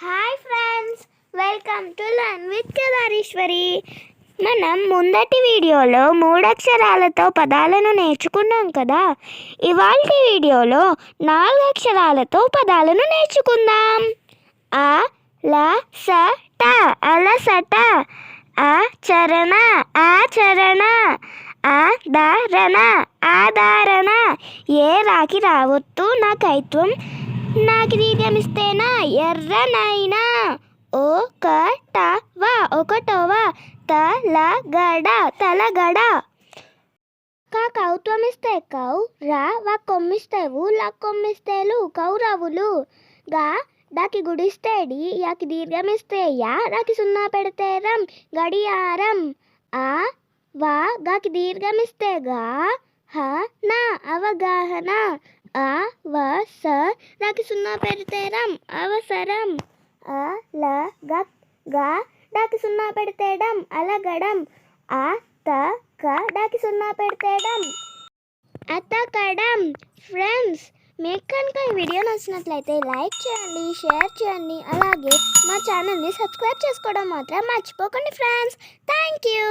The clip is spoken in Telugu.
Hi friends, welcome to learn with Kedareswari. మనం ముందటి వీడియోలో 3 అక్షరాలతో పదాలను నేర్చుకున్నాం కదా. ఇవాళ వీడియోలో 4 అక్షరాలతో పదాలను నేర్చుకుందాం. ఆ ల స ట అలసట, ఆచరణ ఆచరణ, ఆదరణ ఆదరణ, ఏ రాకి రావొత్తు నా కైత్వం నాకు దీర్ఘమిస్తేనా ఎర్రనైనా, ఒకటవ ఒకటవ, తలగడ తలగడ, కా కౌత్వం ఇస్తే కౌ, రా వా కొమ్మిస్తే ఊ, లా కొమ్మిస్తే లు, కౌరవులు. గా డాకి గుడిస్తే డి, యాకి దీర్ఘమిస్తే యా, రాకి సున్నా పెడితే రం, గడియారం. ఆ వా గాకి దీర్ఘమిస్తే గా, హ నా అవగాహన. ఆ వ స రాకి సున్నా పెడితే రం, అవసరం. ఆ ల గా డాకి సున్నా పెడితే డం, అలగడం. ఆ త క డాకి సున్నా పెడితే డం, అతకడం. ఫ్రెండ్స్, మీకు కనుక ఈ వీడియో నచ్చినట్లయితే లైక్ చేయండి, షేర్ చేయండి, అలాగే మా ఛానల్ని సబ్స్క్రైబ్ చేసుకోవడం మాత్రం మర్చిపోకండి ఫ్రెండ్స్. Thank you.